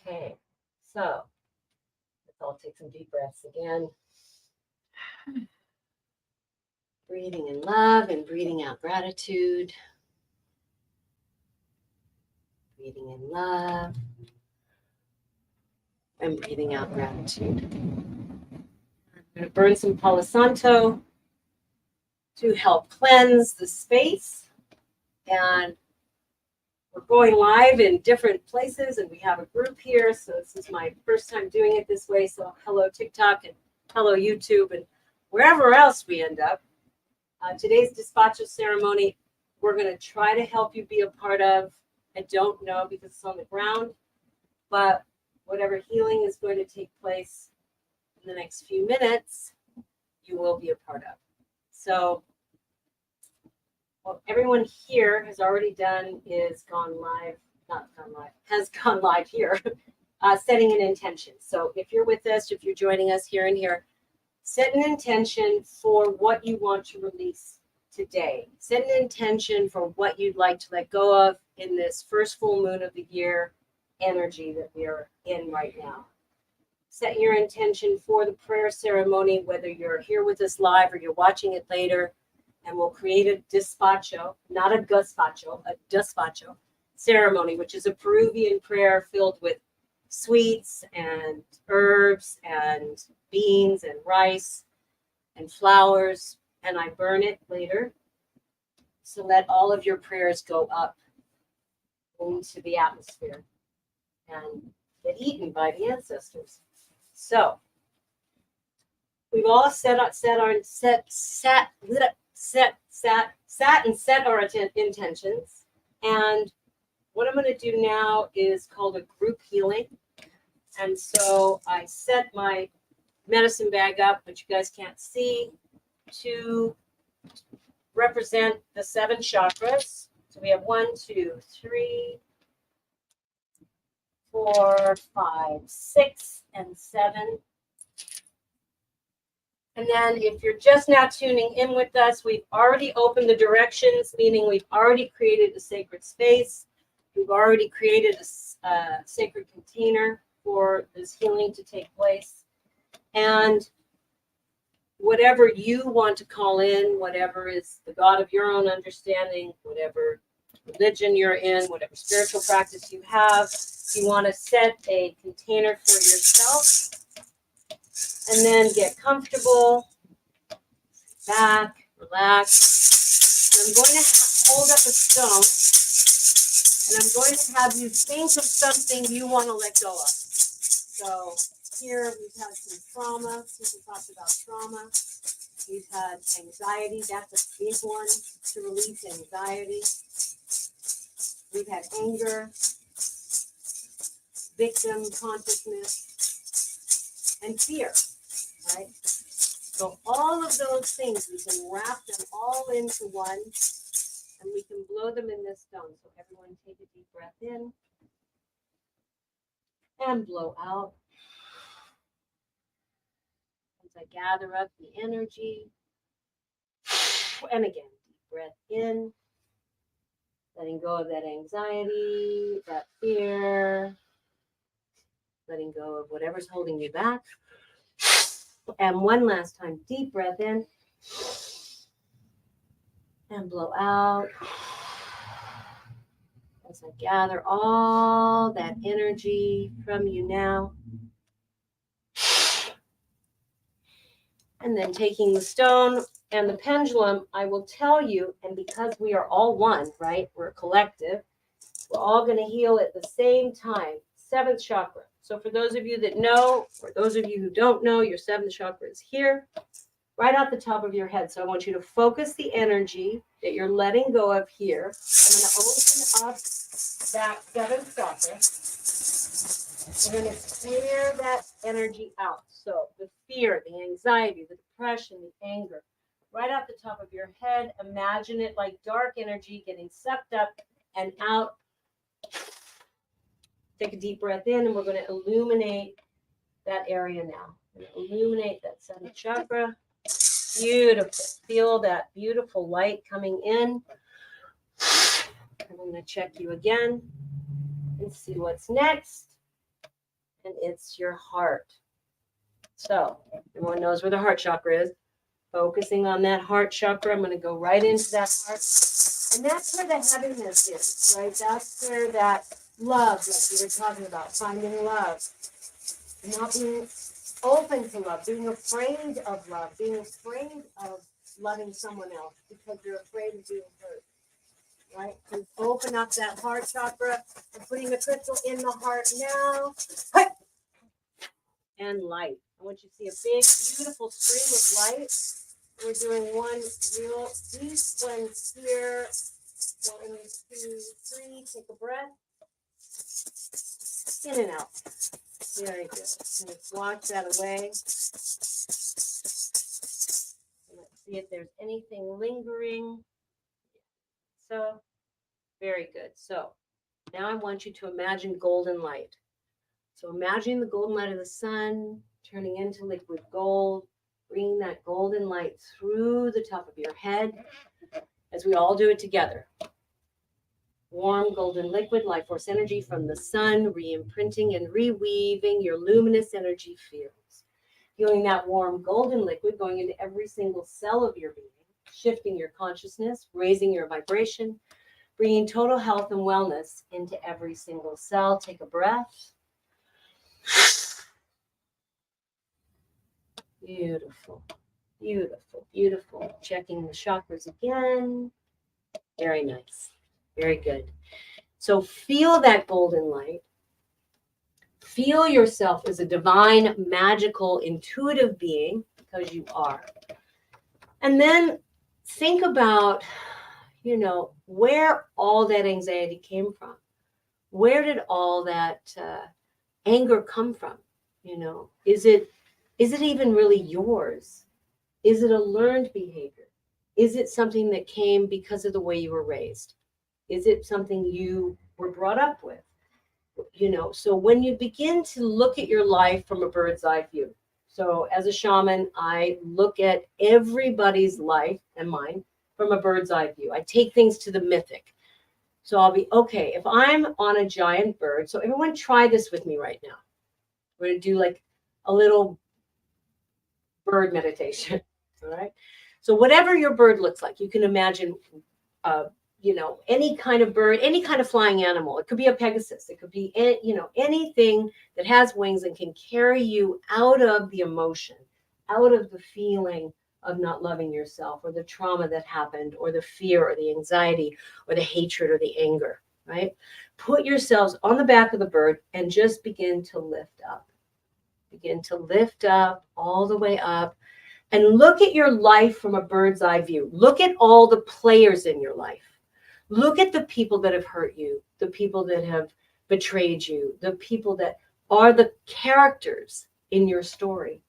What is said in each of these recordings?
Okay, so let's all take some deep breaths again. Breathing in love and breathing out gratitude. Breathing in love and breathing out gratitude. I'm going to burn some Palo Santo to help cleanse the space. And we're going live in different places, and we have a group here. So this is my first time doing it this way. So hello TikTok and hello YouTube and wherever else we end up. Today's Despacho ceremony, we're going to try to help you be a part of. I don't know because it's on the ground, but whatever healing is going to take place in the next few minutes, you will be a part of. So what everyone here has already done is has gone live here, setting an intention. So if you're with us, if you're joining us here and here, set an intention for what you want to release today. Set an intention for what you'd like to let go of in this first full moon of the year energy that we are in right now. Set your intention for the prayer ceremony, whether you're here with us live or you're watching it later, and we'll create a despacho, not a gazpacho, a despacho ceremony, which is a Peruvian prayer filled with sweets and herbs and beans and rice and flowers, and I burn it later. So let all of your prayers go up into the atmosphere and get eaten by the ancestors. So we've all sat and set our intentions. And what I'm going to do now is called a group healing. And so I set my medicine bag up, which you guys can't see, to represent the 7 chakras. So we have 1, 2, 3, 4, 5, 6, and 7. And then if you're just now tuning in with us, we've already opened the directions, meaning we've already created a sacred space. We've already created a sacred container for this healing to take place. And whatever you want to call in, whatever is the God of your own understanding, whatever religion you're in, whatever spiritual practice you have, you want to set a container for yourself. And then get comfortable, back, relax. And I'm going to hold up a stone, and I'm going to have you think of something you want to let go of. So here we've had some trauma, since we talked about trauma. We've had anxiety, that's a big one, to release anxiety. We've had anger, victim consciousness, and fear. Right? So all of those things, we can wrap them all into one, and we can blow them in this stone. So everyone take a deep breath in and blow out. As I gather up the energy, and again, deep breath in, letting go of that anxiety, that fear, letting go of whatever's holding you back. And one last time, deep breath in and blow out as I gather all that energy from you now. And then taking the stone and the pendulum, I will tell you, and because we are all one, right? We're a collective. We're all going to heal at the same time. 7th chakra. So for those of you that know, or those of you who don't know, your 7th chakra is here, right at the top of your head. So I want you to focus the energy that you're letting go of here. I'm going to open up that 7th chakra. We're going to clear that energy out. So the fear, the anxiety, the depression, the anger, right at the top of your head. Imagine it like dark energy getting sucked up and out. Take a deep breath in, and we're going to illuminate that area now. Illuminate that 7th chakra. Beautiful. Feel that beautiful light coming in. I'm going to check you again and see what's next. and it's your heart. So everyone knows where the heart chakra is. Focusing on that heart chakra, I'm going to go right into that heart. And that's where the heaviness is, right? That's where that love, like we were talking about, finding love, not being open to love, being afraid of love, being afraid of loving someone else because you're afraid of being hurt, right? So open up that heart chakra. I'm putting the crystal in the heart now. And light. I want you to see a big, beautiful stream of light. We're doing one real deep one here. 1, 2, 3. Take a breath. In and out. Very good. And let's wash that away. And let's see if there's anything lingering. So, very good. So, now I want you to imagine golden light. So, imagine the golden light of the sun turning into liquid gold, bringing that golden light through the top of your head as we all do it together. Warm golden liquid life force energy from the sun, re-imprinting and reweaving your luminous energy fields. Feeling that warm golden liquid going into every single cell of your being, shifting your consciousness, raising your vibration, bringing total health and wellness into every single cell. Take a breath. Beautiful, beautiful, beautiful. Checking the chakras again. Very nice. Very good. So feel that golden light. Feel yourself as a divine, magical, intuitive being, because you are. And then think about, where all that anxiety came from. Where did all that anger come from? Is it even really yours? Is it a learned behavior? Is it something that came because of the way you were raised? Is it something you were brought up with? So when you begin to look at your life from a bird's eye view. So as a shaman, I look at everybody's life and mine from a bird's eye view. I take things to the mythic. So I'll be, okay, if I'm on a giant bird, so everyone try this with me right now. We're going to do like a little bird meditation. All right. So whatever your bird looks like, you can imagine, any kind of bird, any kind of flying animal. It could be a Pegasus. It could be, anything that has wings and can carry you out of the emotion, out of the feeling of not loving yourself, or the trauma that happened, or the fear, or the anxiety, or the hatred, or the anger, right? Put yourselves on the back of the bird and just begin to lift up. Begin to lift up all the way up. And look at your life from a bird's eye view. Look at all the players in your life. Look at the people that have hurt you, the people that have betrayed you, the people that are the characters in your story.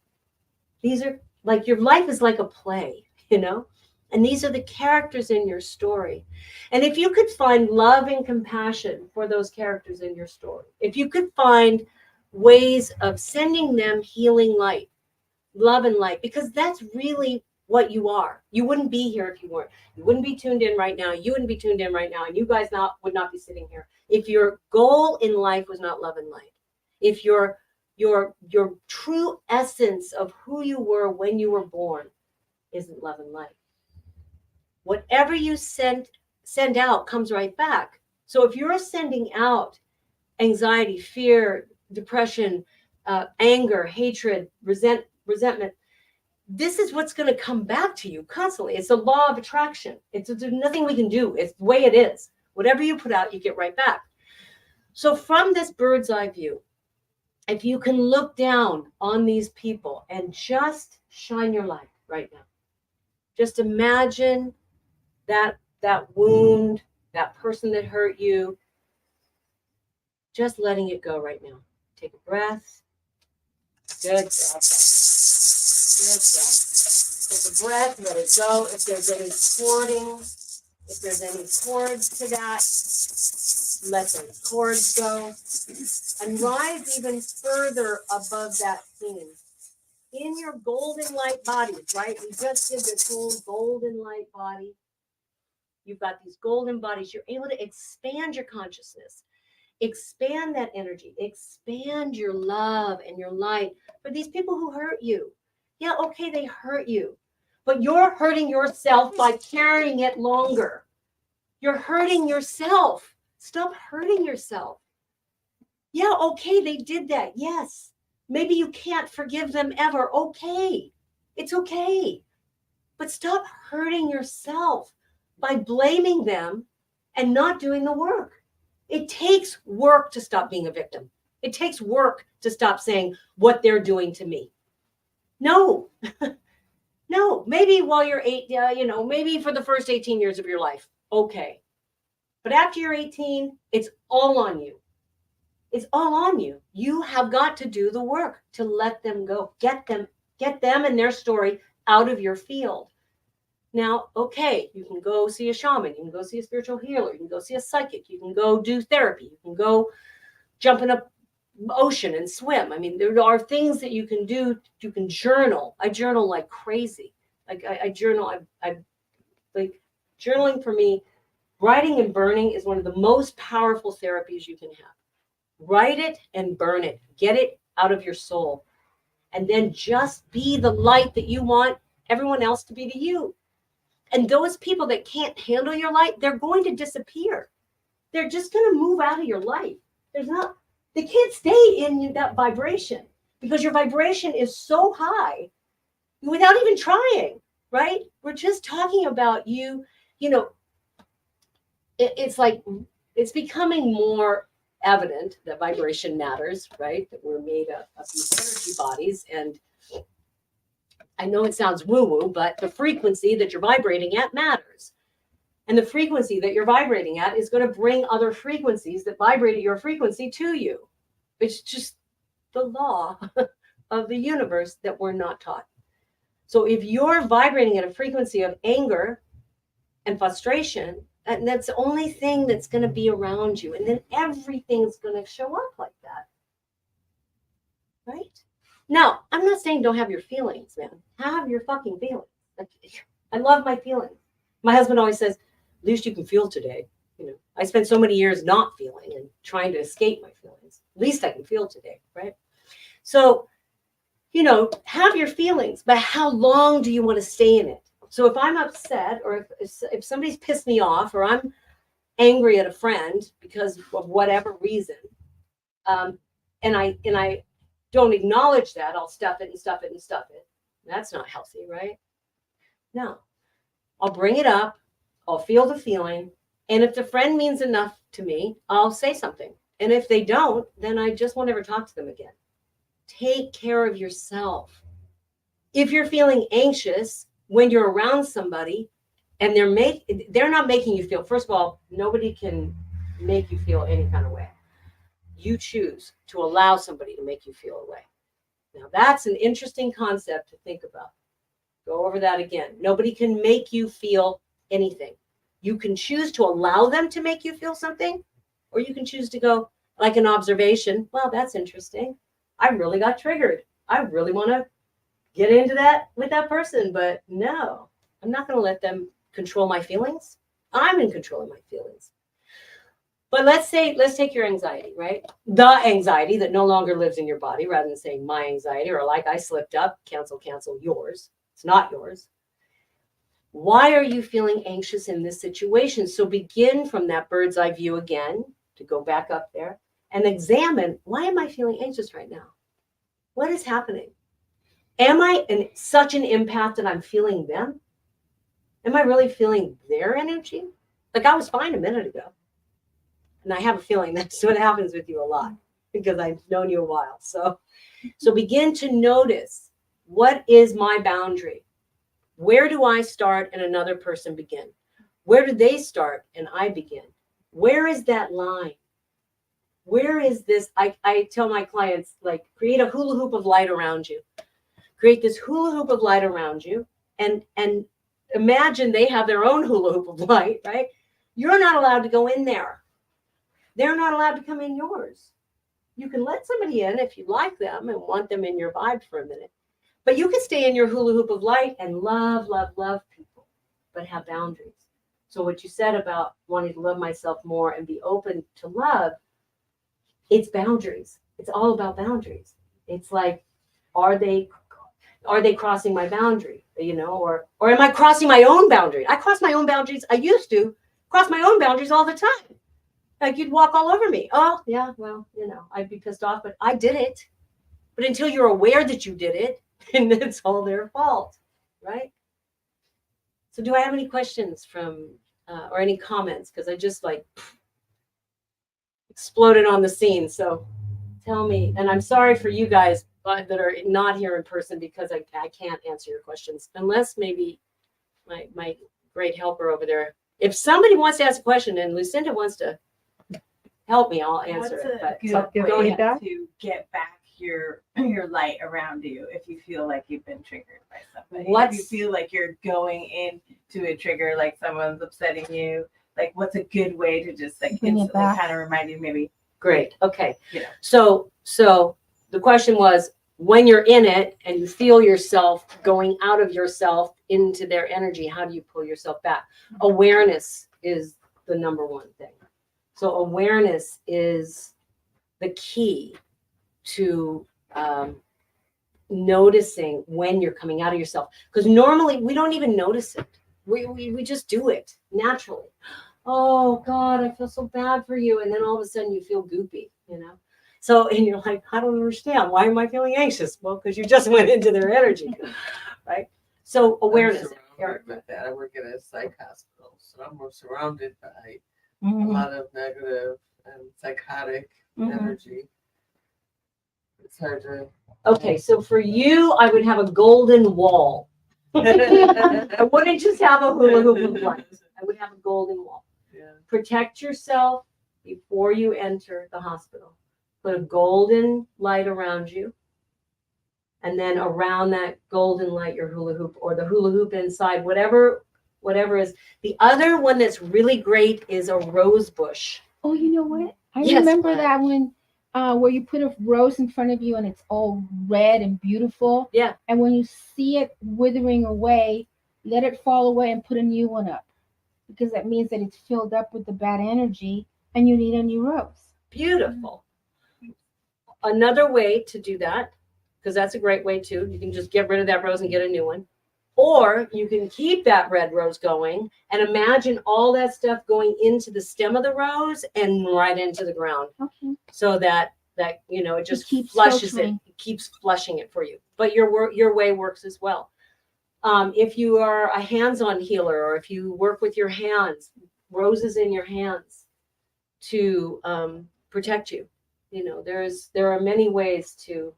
These are like, your life is like a play, and these are the characters in your story. And if you could find love and compassion for those characters in your story, if you could find ways of sending them healing light, love and light, because that's really what you are. You wouldn't be here if you weren't. You wouldn't be tuned in right now. You wouldn't be tuned in right now. And you guys would not be sitting here if your goal in life was not love and light. If your true essence of who you were when you were born isn't love and light. Whatever you send out comes right back. So if you're sending out anxiety, fear, depression, anger, hatred, resentment, this is what's going to come back to you constantly. It's a law of attraction. There's nothing we can do. It's the way it is. Whatever you put out, you get right back. So from this bird's eye view, if you can look down on these people and just shine your light right now, just imagine that wound, that person that hurt you, just letting it go right now. Take a breath. Good job. Good job. Take a breath, let it go. If there's any cording, if there's any cords to that, let those cords go. And rise even further above that scene. In your golden light bodies, right? We just did this whole golden light body. You've got these golden bodies. You're able to expand your consciousness. expand that energy, expand your love and your light for these people who hurt you. Yeah, okay, they hurt you, but you're hurting yourself by carrying it longer. You're hurting yourself. Stop hurting yourself. Yeah, okay, they did that. Yes. Maybe you can't forgive them ever. Okay. It's okay. But stop hurting yourself by blaming them and not doing the work. It takes work to stop being a victim. It takes work to stop saying what they're doing to me. No, no, maybe while you're maybe for the first 18 years of your life. Okay. But after you're 18, it's all on you. It's all on you. You have got to do the work to let them go. Get them and their story out of your field. Now, okay, you can go see a shaman. You can go see a spiritual healer. You can go see a psychic. You can go do therapy. You can go jump in an ocean and swim. I mean, there are things that you can do. You can journal. I journal like crazy. Like I journal. I like journaling for me. Writing and burning is one of the most powerful therapies you can have. Write it and burn it. Get it out of your soul. And then just be the light that you want everyone else to be to you. And those people that can't handle your light, they're going to disappear. They're just going to move out of your life. They can't stay in that vibration because your vibration is so high without even trying, right? We're just talking about it's like, it's becoming more evident that vibration matters, right? That we're made of these energy bodies. And I know it sounds woo-woo, but the frequency that you're vibrating at matters. And the frequency that you're vibrating at is going to bring other frequencies that vibrate at your frequency to you. It's just the law of the universe that we're not taught. So if you're vibrating at a frequency of anger and frustration, and that's the only thing that's going to be around you. And then everything's going to show up like that. Right? Now, I'm not saying don't have your feelings, man. Have your fucking feelings. I love my feelings. My husband always says, at least you can feel today. I spent so many years not feeling and trying to escape my feelings. At least I can feel today, right? So, have your feelings, but how long do you want to stay in it? So if I'm upset or if somebody's pissed me off or I'm angry at a friend because of whatever reason, and I don't acknowledge that, I'll stuff it and stuff it and stuff it. That's not healthy, right? No. I'll bring it up. I'll feel the feeling. And if the friend means enough to me, I'll say something. And if they don't, then I just won't ever talk to them again. Take care of yourself. If you're feeling anxious when you're around somebody and they're not making you feel, first of all, nobody can make you feel any kind of way. You choose to allow somebody to make you feel a way. Now, that's an interesting concept to think about. Go over that again. Nobody can make you feel anything. You can choose to allow them to make you feel something, or you can choose to go like an observation. Well, that's interesting. I really got triggered. I really want to get into that with that person, but no, I'm not going to let them control my feelings. I'm in control of my feelings. But let's take your anxiety, right? The anxiety that no longer lives in your body, rather than saying my anxiety or like I slipped up, cancel yours. It's not yours. Why are you feeling anxious in this situation? So begin from that bird's eye view again, to go back up there and examine, why am I feeling anxious right now? What is happening? Am I in such an empath that I'm feeling them? Am I really feeling their energy? Like I was fine a minute ago. And I have a feeling that's what happens with you a lot because I've known you a while. So begin to notice, what is my boundary? Where do I start and another person begin? Where do they start and I begin? Where is that line? Where is this? I tell my clients, like, create a hula hoop of light around you. Create this hula hoop of light around you and imagine they have their own hula hoop of light, right? You're not allowed to go in there. They're not allowed to come in yours. You can let somebody in if you like them and want them in your vibe for a minute. But you can stay in your hula hoop of light and love, love, love people, but have boundaries. So what you said about wanting to love myself more and be open to love, it's boundaries. It's all about boundaries. It's like, are they crossing my boundary? Or am I crossing my own boundary? I cross my own boundaries. I used to cross my own boundaries all the time. Like, you'd walk all over me. Oh yeah, well, I'd be pissed off, but I did it. But until you're aware that you did it, and it's all their fault, right? So do I have any questions from or any comments? Because I just exploded on the scene. So tell me, and I'm sorry for you guys that are not here in person, because I can't answer your questions unless maybe my great helper over there. If somebody wants to ask a question and Lucinda wants to help me, I'll answer it. But Good way to get back your light around you if you feel like you've been triggered by somebody. If you feel like you're going into a trigger, like someone's upsetting you, like what's a good way to just like instantly kind of remind you maybe. Great. Okay. So the question was, when you're in it and you feel yourself going out of yourself into their energy, how do you pull yourself back? Awareness is the number one thing. So awareness is the key to noticing when you're coming out of yourself. Because normally we don't even notice it. We just do it naturally. Oh God, I feel so bad for you. And then all of a sudden you feel goopy, So, and you're like, I don't understand. Why am I feeling anxious? Well, because you just went into their energy, right? So awareness. With that. I work at a psych hospital, so I'm surrounded by a lot of negative and psychotic energy. It's hard to. Okay, so for you, I would have a golden wall. I wouldn't just have a hula hoop light. I would have a golden wall. Yeah. Protect yourself before you enter the hospital. Put a golden light around you. And then around that golden light, your hula hoop, or the hula hoop inside, whatever is. The other one that's really great is a rose bush. Oh, you know what? I remember that one where you put a rose in front of you and it's all red and beautiful. Yeah. And when you see it withering away, let it fall away and put a new one up. Because that means that it's filled up with the bad energy and you need a new rose. Beautiful. Another way to do that, because that's a great way too. You can just get rid of that rose and get a new one. Or you can keep that red rose going and imagine all that stuff going into the stem of the rose and right into the ground. Okay. So that it just keeps flushes filtering. it keeps flushing it for you. But your way works as well. If you are a hands-on healer, or if you work with your hands, roses in your hands to protect you. There are many ways to,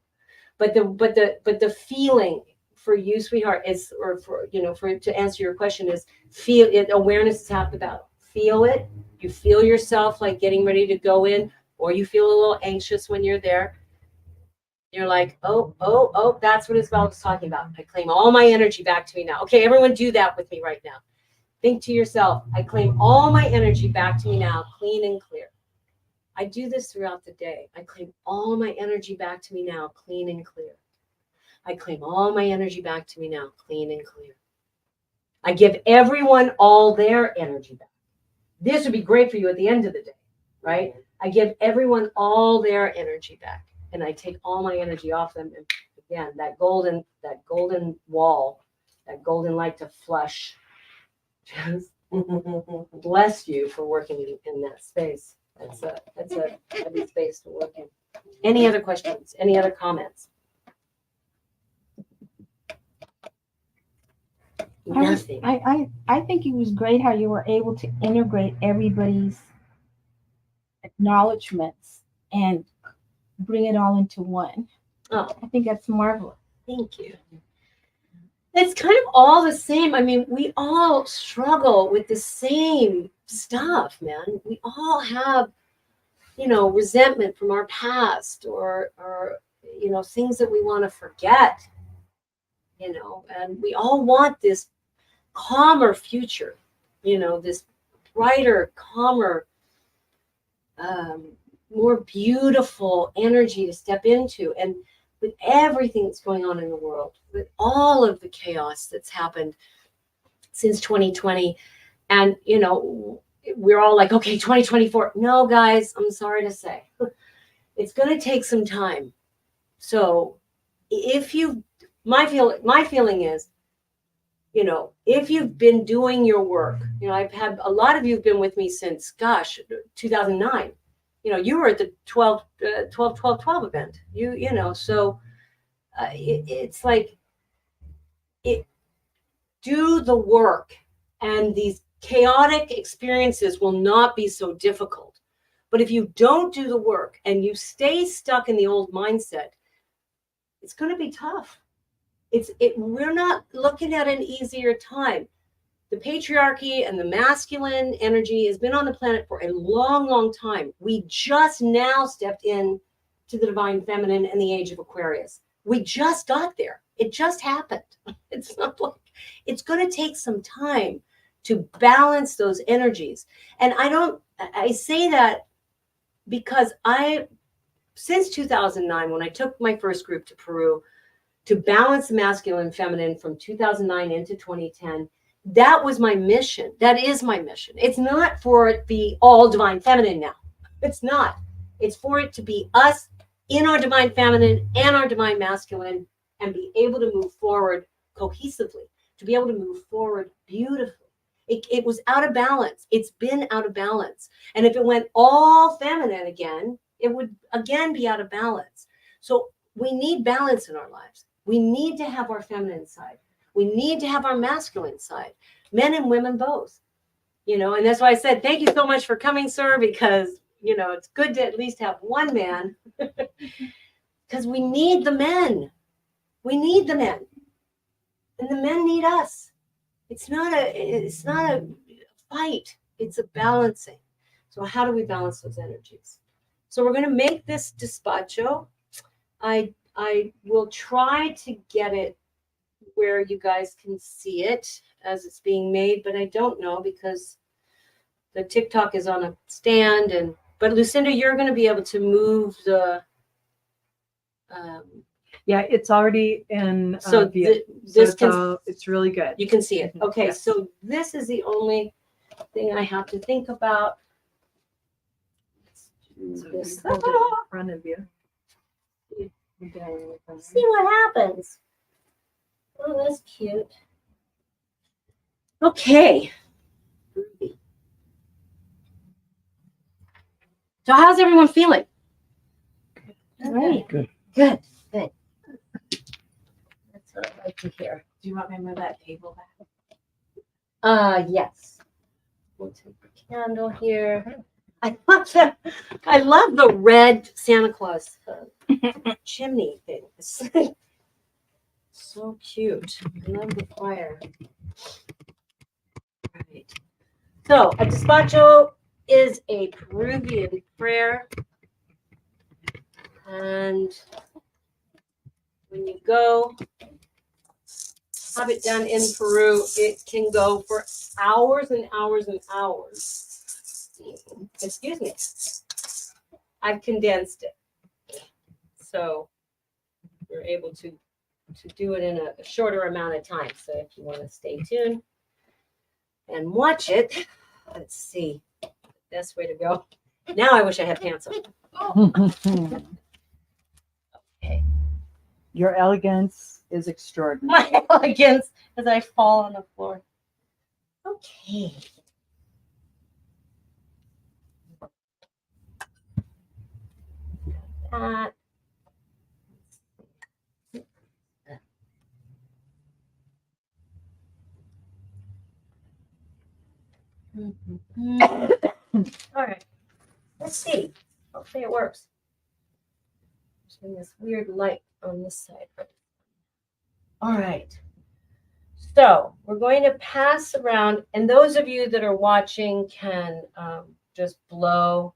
but the feeling for you, sweetheart, is, or for to answer your question, is feel it. Awareness is half the battle. Feel it. You feel yourself like getting ready to go in, or you feel a little anxious when you're there. You're like, oh, that's what Isabella was talking about. I claim all my energy back to me now. Okay, everyone do that with me right now. Think to yourself, I claim all my energy back to me now, clean and clear. I do this throughout the day. I claim all my energy back to me now, clean and clear. I claim all my energy back to me now, clean and clear. I give everyone all their energy back. This would be great for you at the end of the day, right? I give everyone all their energy back, and I take all my energy off them. And again, that golden wall, that golden light to flush. Just bless you for working in that space. That's a heavy space to work in. Any other questions? Any other comments? Nothing. I think it was great how you were able to integrate everybody's acknowledgments and bring it all into one. Oh, I think that's marvelous. Thank you. It's kind of all the same. I mean, we all struggle with the same stuff, man. We all have, resentment from our past, or things that we want to forget, and we all want this calmer future, this brighter, calmer, more beautiful energy to step into. And with everything that's going on in the world, with all of the chaos that's happened since 2020, and we're all like, okay, 2024. No, guys, I'm sorry to say, it's going to take some time. So if you, my feeling is, you know, if you've been doing your work, you know, I've had a lot of you have been with me since, gosh, 2009. You know, you were at the 12 event. You know, so it's like, do the work, and these chaotic experiences will not be so difficult. But if you don't do the work and you stay stuck in the old mindset, it's going to be tough. We're not looking at an easier time. The patriarchy and the masculine energy has been on the planet for a long, long time. We just now stepped in to the divine feminine and the age of Aquarius. We just got there. It just happened. It's not like, it's going to take some time to balance those energies. And I say that because since 2009, when I took my first group to Peru to balance the masculine and feminine from 2009 into 2010, that was my mission. That is my mission. It's not for it to be all divine feminine now. It's not. It's for it to be us in our divine feminine and our divine masculine, and be able to move forward cohesively, to be able to move forward beautifully. It was out of balance. It's been out of balance. And if it went all feminine again, it would again be out of balance. So we need balance in our lives. We need to have our feminine side. We need to have our masculine side, men and women both, you know, and that's why I said, thank you so much for coming, sir, because, you know, it's good to at least have one man, because we need the men. We need the men, and the men need us. It's not a fight. It's a balancing. So how do we balance those energies? So we're going to make this despacho. I will try to get it where you guys can see it as it's being made, but I don't know because the TikTok is on a stand, but Lucinda, you're going to be able to move the. Yeah, it's already in. So view. this it's really good. You can see it. Okay, Yes. so this is the only thing I have to think about. So This. you hold it in front of you. See what happens. Oh, that's cute. Okay. So how's everyone feeling? Great. Good. Good. Good. That's what I like to hear. Do you want me to move that table back? Yes. We'll take the candle here. I love the red Santa Claus chimney thing. It's so cute. I love the fire. Right. So a despacho is a Peruvian prayer. And when you go have it done in Peru, it can go for hours and hours and hours. Excuse me. I've condensed it. So you're able to do it in a shorter amount of time. So if you want to stay tuned and watch it, let's see. Best way to go. Now I wish I had pants on. Okay. Your elegance is extraordinary. My elegance as I fall on the floor. Okay. That. All right. Let's see. Hopefully it works. There's this weird light on this side. All right. So we're going to pass around, and those of you that are watching can just blow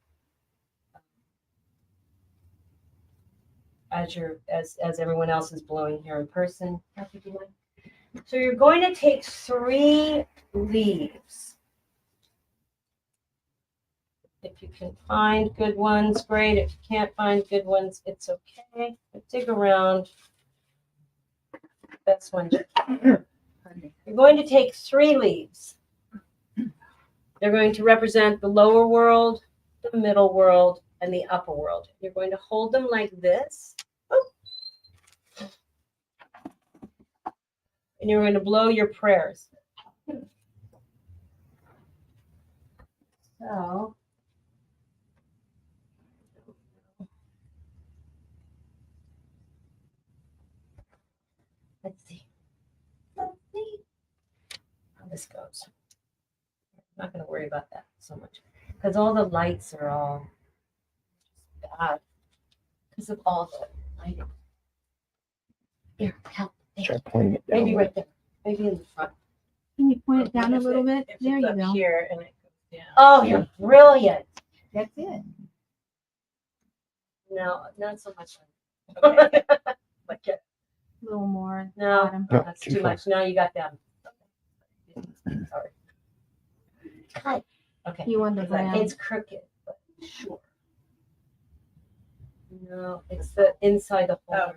as everyone else is blowing here in person. So you're going to take 3 leaves. If you can find good ones, great. If you can't find good ones, it's okay. But dig around. Best one. You're going to take 3 leaves. They're going to represent the lower world, the middle world, and the upper world. You're going to hold them like this. And you're going to blow your prayers. So, let's see. Let's see how this goes. I'm not going to worry about that so much because all the lights are all bad because of all the lighting. Here, help. Try pointing it down. Maybe right there. Maybe in the front. Can you point it down a If little bit? if There it's you up go. Here and it goes down. Oh, you're brilliant. That's it. No, not so much. Okay. Like it. A little more. No, Bottom. No, that's too too far. much. Now you got them. Sorry. Hi. Okay. You want the It's like- brown. it's crooked, but sure. No, it's the inside the hole.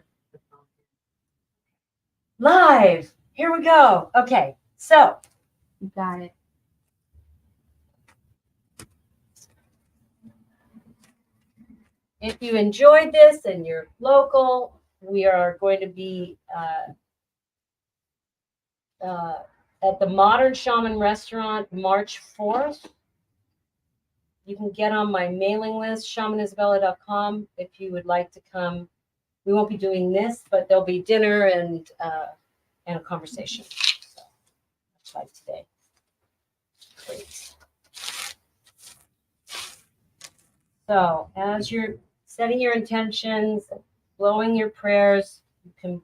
Live. Here we go. Okay. So You got it. if you enjoyed this and you're local, we are going to be at the Modern Shaman Restaurant March 4th. You can get on my mailing list, shamanisabella.com, if you would like to come. We won't be doing this, but there'll be dinner and a conversation. So, much like today. Great. So as you're setting your intentions, blowing your prayers, you can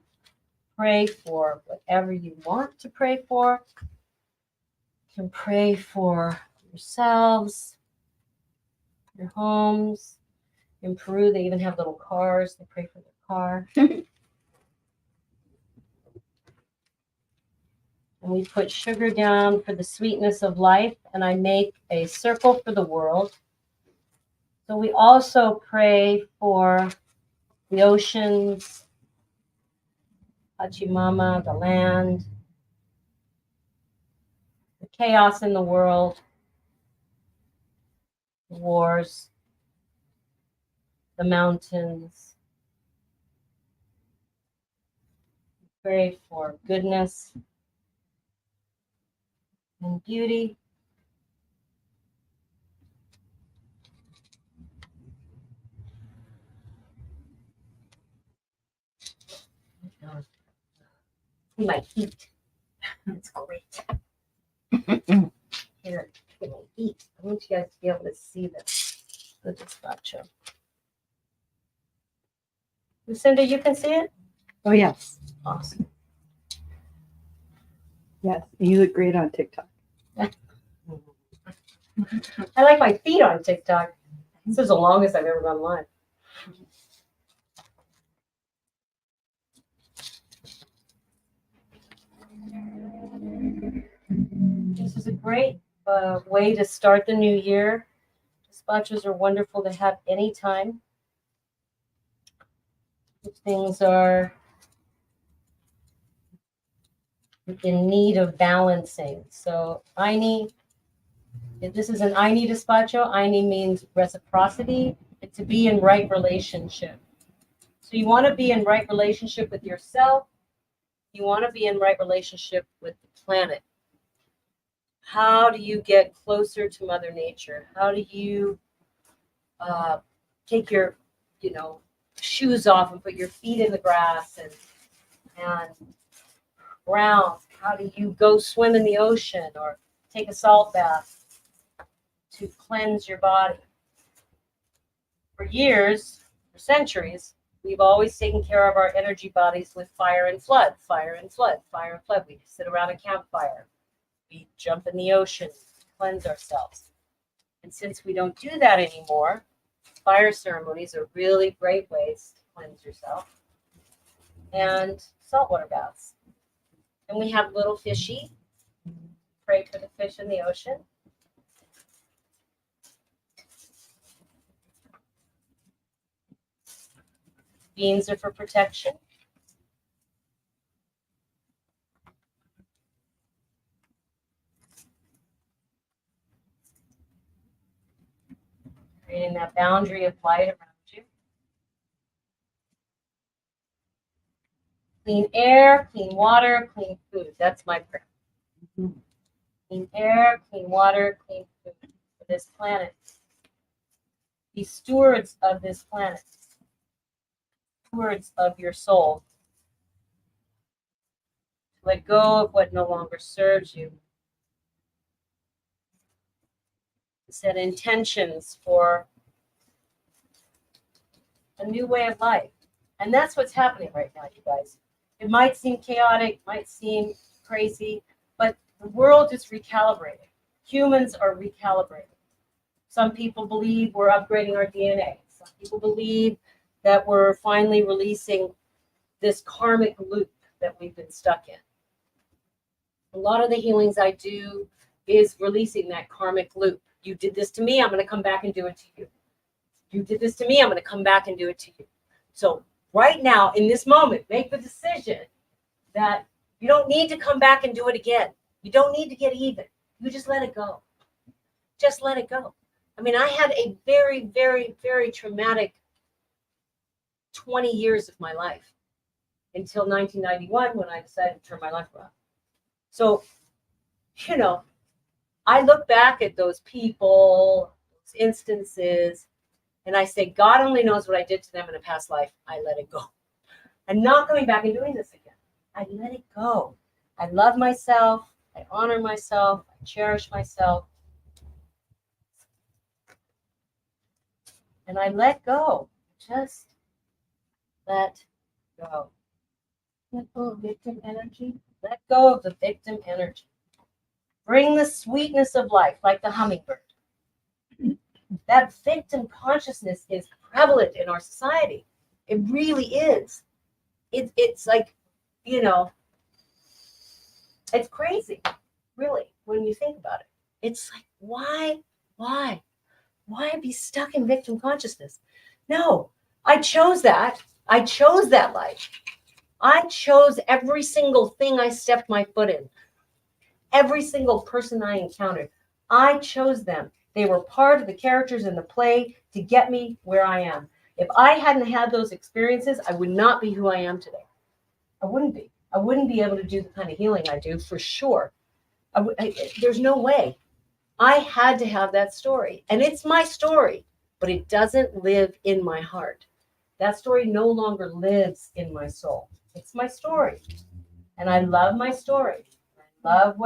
pray for whatever you want to pray for. You can pray for yourselves, your homes. In Peru, they even have little cars. They pray for their car. And we put sugar down for the sweetness of life, and I make a circle for the world. So we also pray for the oceans, Pachamama, the land, the chaos in the world, the wars, the mountains. Pray for goodness and beauty. See my feet. That's great. Here, look at my feet. I want you guys to be able to see this. The Despacho. Lucinda, you can see it? Oh, yes. Awesome. Yes. You look great on TikTok. I like my feet on TikTok. This is the longest I've ever gone live. This is a great way to start the new year. Despachos are wonderful to have anytime. If things are in need of balancing. So if this is an Aini Despacho, Aini means reciprocity, and to be in right relationship. So you want to be in right relationship with yourself. You want to be in right relationship with the planet. How do you get closer to Mother Nature? How do you take your, shoes off and put your feet in the grass and ground? How do you go swim in the ocean or take a salt bath to cleanse your body? For years, for centuries, we've always taken care of our energy bodies with fire and flood, fire and flood, fire and flood. We sit around a campfire. We jump in the ocean, cleanse ourselves. And since we don't do that anymore, fire ceremonies are really great ways to cleanse yourself. And saltwater baths. And we have little fishy. Pray for the fish in the ocean. Beans are for protection. Creating that boundary of light around you. Clean air, clean water, clean food. That's my prayer. Mhm. Clean air, clean water, clean food for this planet. Be stewards of this planet. Stewards of your soul. Let go of what no longer serves you. Set intentions for a new way of life. And that's what's happening right now, you guys. It might seem chaotic, might seem crazy, but the world is recalibrating. Humans are recalibrating. Some people believe we're upgrading our DNA. Some people believe that we're finally releasing this karmic loop that we've been stuck in. A lot of the healings I do is releasing that karmic loop. You did this to me, I'm going to come back and do it to you. You did this to me, I'm going to come back and do it to you. So right now, in this moment, make the decision that you don't need to come back and do it again. You don't need to get even. You just let it go. Just let it go. I mean, I had a very, very, very traumatic 20 years of my life until 1991 when I decided to turn my life around. So, you know, I look back at those people, those instances, and I say, God only knows what I did to them in a past life. I let it go. I'm not coming back and doing this again. I let it go. I love myself. I honor myself. I cherish myself. And I let go. Just let go. Let go of victim energy. Let go of the victim energy. Bring the sweetness of life like the hummingbird. That victim consciousness is prevalent in our society. It really is. It's like, you know, it's crazy, really, when you think about it. It's like, why be stuck in victim consciousness? No, I chose that. I chose that life. I chose every single thing I stepped my foot in. Every single person I encountered. I chose them. They were part of the characters in the play to get me where I am. If I hadn't had those experiences, I would not be who I am today. I wouldn't be. I wouldn't be able to do the kind of healing I do, for sure. There's no way. I had to have that story. And it's my story, but it doesn't live in my heart. That story no longer lives in my soul. It's my story. And I love my story. I love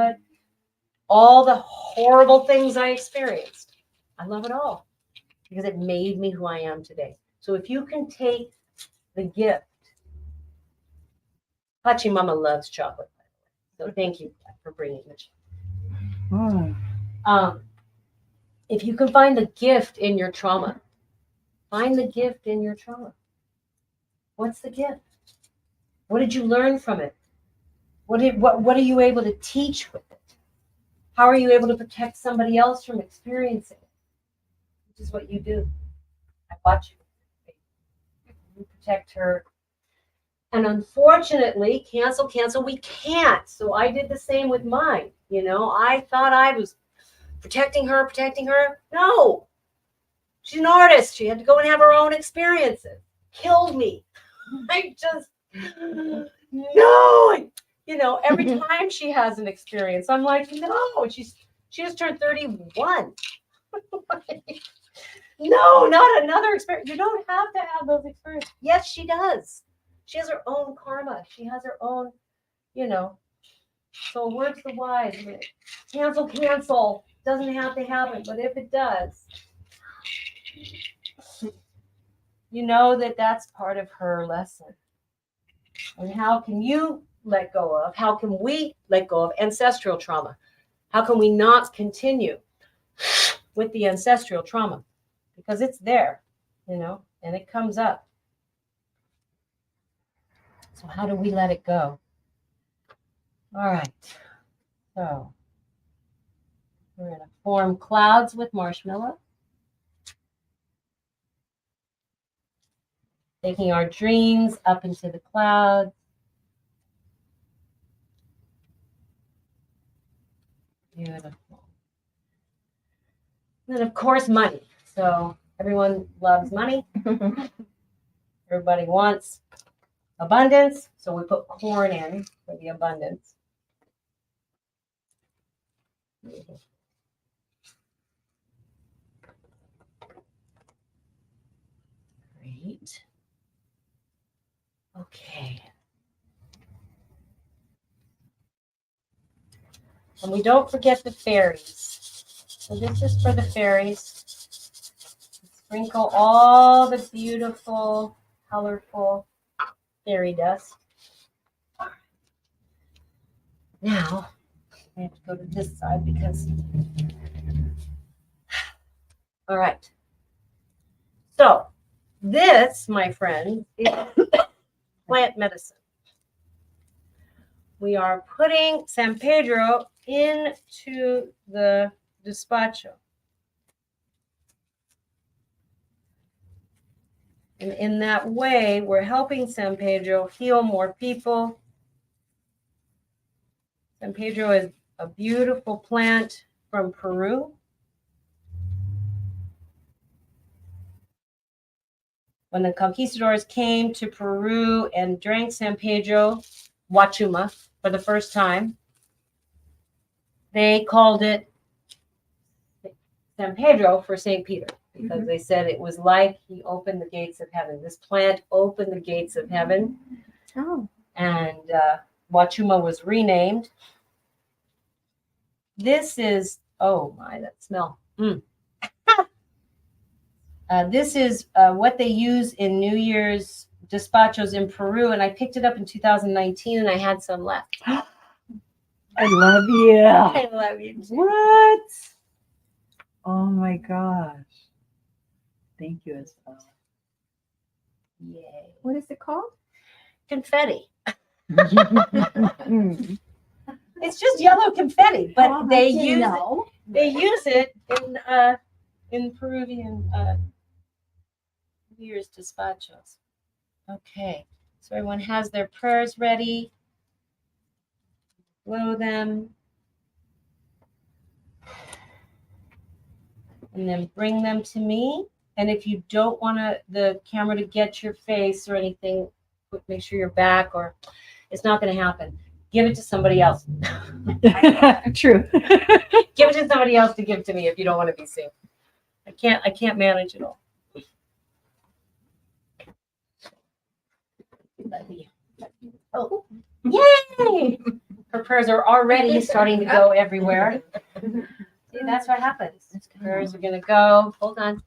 all the horrible things I experienced. I love it all because it made me who I am today. So if you can take the gift, Pachi Mama loves chocolate, by the way. So thank you for bringing the chocolate. If you can find the gift in your trauma, find the gift in your trauma. What's the gift? What did you learn from it? What are you able to teach with it? How are you able to protect somebody else from experiencing it? Which is what you do. I watch you. You protect her. And unfortunately, cancel, we can't. So I did the same with mine. You know, I thought I was protecting her. No. She's an artist. She had to go and have her own experiences. Killed me. I just, no. You know, every time she has an experience, I'm like, no. She just turned 31. No, not another experience. You don't have to have those experiences. Yes, she does. She has her own karma. She has her own, you know. So words the wise. Cancel. Doesn't have to happen, but if it does, you know that that's part of her lesson. And how can you let go of? How can we let go of ancestral trauma? How can we not continue with the ancestral trauma? Because it's there, you know, and it comes up. So how do we let it go? All right. So we're going to form clouds with marshmallow. Taking our dreams up into the clouds. Beautiful. And then, of course, money. So Everyone loves money. Everybody wants abundance. So we put corn in for the abundance. Great. Okay. And we don't forget the fairies. So this is for the fairies. Sprinkle all the beautiful, colorful fairy dust. Now, I have to go to this side because. All right. So, this, my friend, is plant medicine. We are putting San Pedro into the Despacho. And in that way, we're helping San Pedro heal more people. San Pedro is a beautiful plant from Peru. When the conquistadors came to Peru and drank San Pedro, Wachuma, for the first time, they called it San Pedro for St. Peter because they said it was like he opened the gates of heaven. This plant opened the gates of heaven. Oh. And Wachuma was renamed. This is, oh my, that smell. This is what they use in New Year's despachos in Peru, and I picked it up in 2019, and I had some left. I love you. I love you too. What? Oh my gosh. Thank you, Isabella. Yay. What is it called? Confetti. It's just yellow confetti, but they use it in Peruvian New Year's despachos. Okay, so everyone has their prayers ready. Blow them. And then bring them to me. And if you don't want the camera to get your face or anything, make sure you're back, or it's not going to happen. Give it to somebody else. True. Give it to somebody else to give to me if you don't want to be seen. I can't manage it all. Oh, yay! Her prayers are already starting to go everywhere. See, that's what happens. Prayers are going to go. Hold on.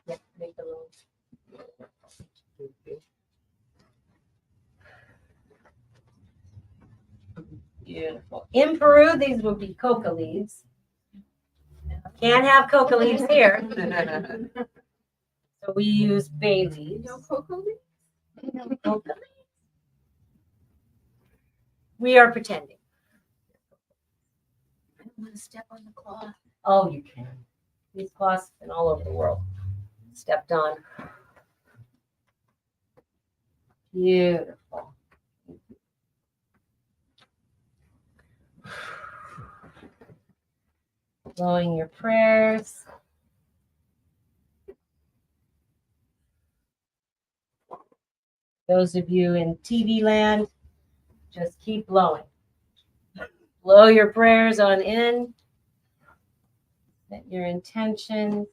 Yeah, make the little. Beautiful. In Peru, these would be coca leaves. Can't have coca leaves here. So we use bay leaves. No cocoa leaves? No coca leaves. We are pretending. I don't want to step on the cloth. Oh, you can. These cloths have been all over the world. Stepped on. Beautiful. Blowing your prayers. Those of you in TV land, just keep blowing. Blow your prayers on in. Set your intentions.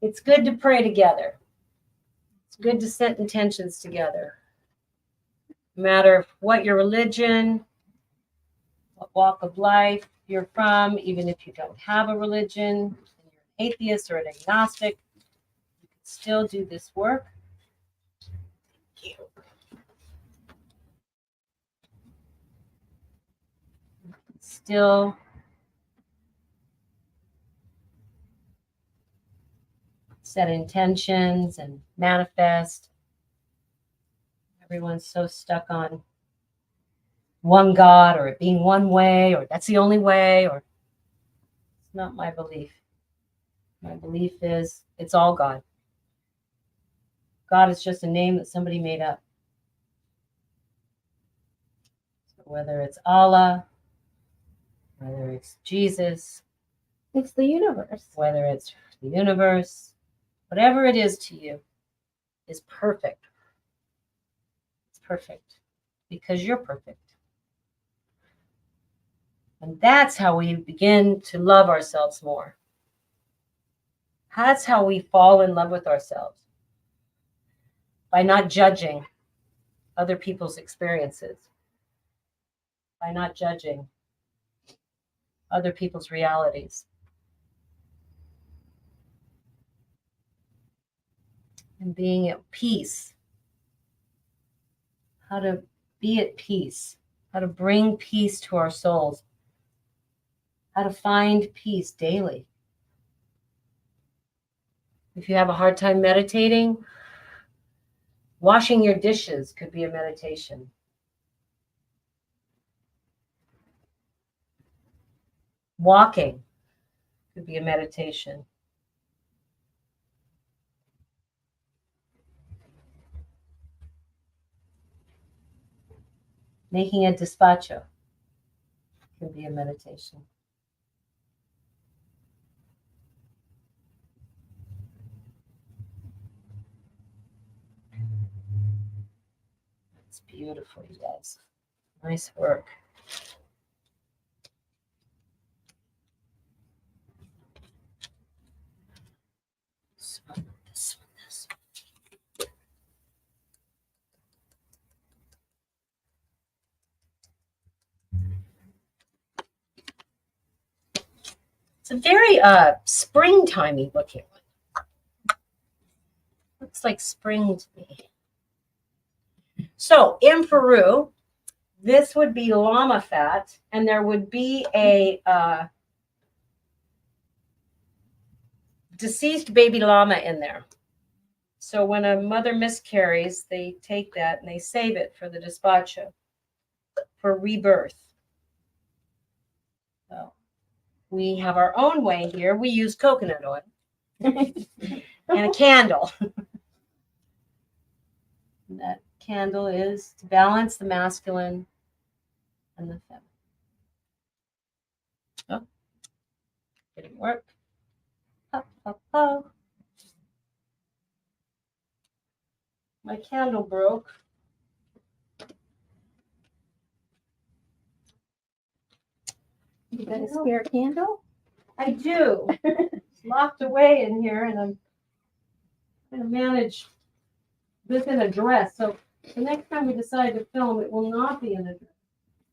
It's good to pray together. It's good to set intentions together. No matter what your religion, what walk of life you're from, even if you don't have a religion, and you're an atheist or an agnostic, you can still do this work. Thank you. Still set intentions and manifest. Everyone's so stuck on one God or it being one way or that's the only way, or it's not my belief. My belief is it's all God. God is just a name that somebody made up. So whether it's Allah, whether it's Jesus, It's the universe. whether it's the universe, whatever it is to you, is perfect. It's perfect because you're perfect. And that's how we begin to love ourselves more. That's how we fall in love with ourselves. By not judging other people's experiences. By not judging other people's realities. And being at peace. How to be at peace. How to bring peace to our souls. How to find peace daily. If you have a hard time meditating, washing your dishes could be a meditation. Walking could be a meditation. Making a despacho can be a meditation. It's beautiful, you guys. Nice work. This one, this one, this one. It's a very springtimey looking one. Looks like spring to me. So in Peru, this would be llama fat, and there would be a deceased baby llama in there. So when a mother miscarries, they take that and they save it for the despacho, for rebirth. So we have our own way here. We use coconut oil and a candle. And that candle is to balance the masculine and the feminine. Oh, didn't work. Oh, oh, oh. My candle broke. You got a spare candle? I do. It's locked away in here, and I'm going to manage this in a dress. So the next time we decide to film, it will not be in a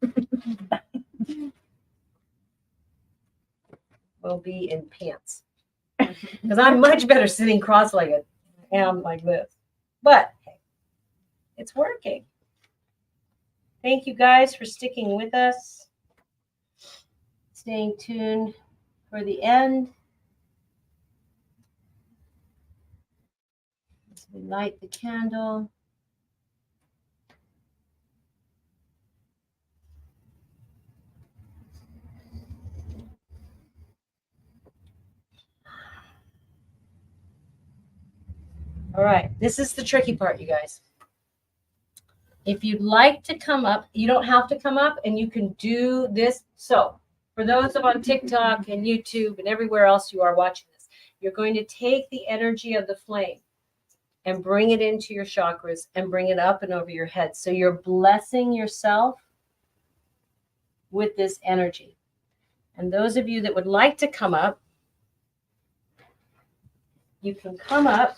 dress. Will be in pants. Because I'm much better sitting cross-legged than I am like this. But hey, it's working. Thank you guys for sticking with us. Staying tuned for the end. As we light the candle. All right, this is the tricky part, you guys. If you'd like to come up, you don't have to come up, and you can do this. So for those of on TikTok and YouTube and everywhere else you are watching this, you're going to take the energy of the flame and bring it into your chakras and bring it up and over your head. So you're blessing yourself with this energy. And those of you that would like to come up, you can come up,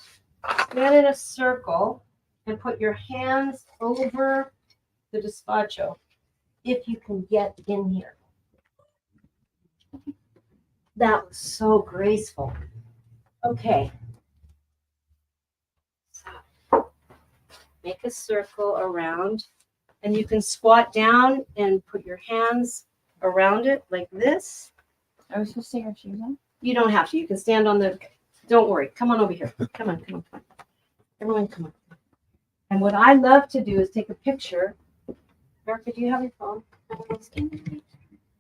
stand in a circle, and put your hands over the despacho if you can get in here. That was so graceful. Okay. So make a circle around, and you can squat down and put your hands around it like this. Are we supposed to take our shoes on? You don't have to. You can stand on the, don't worry. Come on over here. Come on, come on, come on. Everyone, come on. And what I love to do is take a picture. Erica, do you have your phone?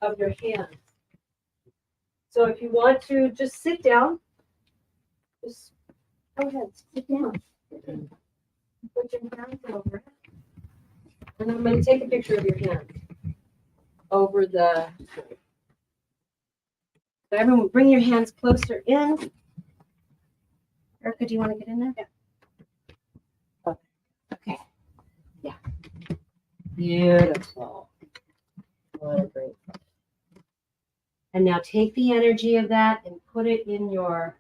Of your hands. So if you want to just sit down, just go ahead, sit down. Put your hands over it. And I'm going to take a picture of your hand over the So everyone, bring your hands closer in. Erica, do you want to get in there? Yeah. Okay. Yeah. Beautiful. What a great. And now take the energy of that and put it in your.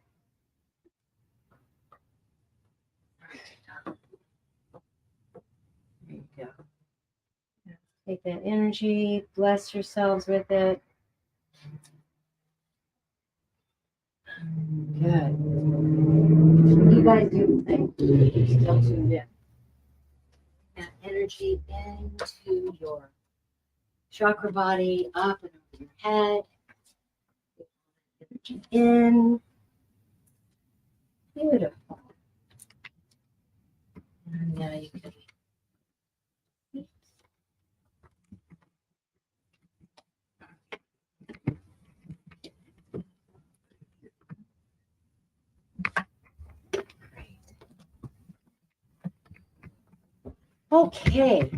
There you go. Take that energy, bless yourselves with it. Good. You guys do the thing. You're still tuned in. That energy into your chakra body, up and over your head. Energy in. Beautiful. And now you can. Okay.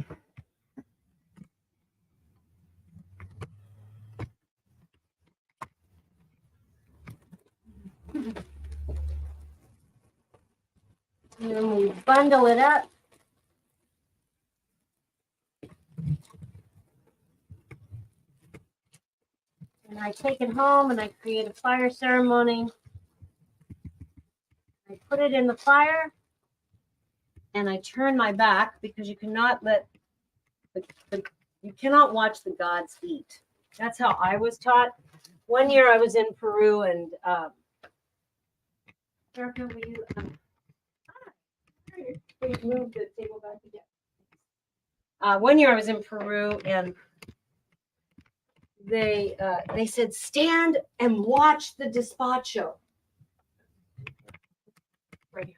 And then we bundle it up. And I take it home and I create a fire ceremony. I put it in the fire and I turn my back because you cannot let you cannot watch the gods eat. That's how I was taught. One year I was in Peru and Erica, will you move the table back again? One year I was in Peru and they said stand and watch the Despacho. Right here.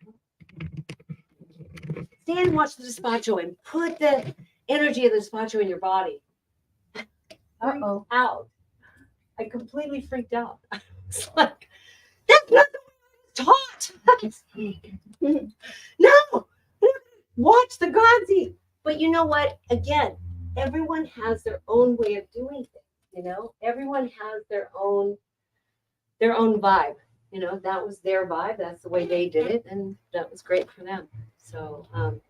Stand and watch the Despacho and put the energy of the Despacho in your body. Uh-oh. Out. I completely freaked out. It's like, that's not the way I was taught. No, watch the gods eat. But you know what? Again, everyone has their own way of doing things. You know, everyone has their own vibe. You know, that was their vibe. That's the way they did it, and that was great for them. So I'm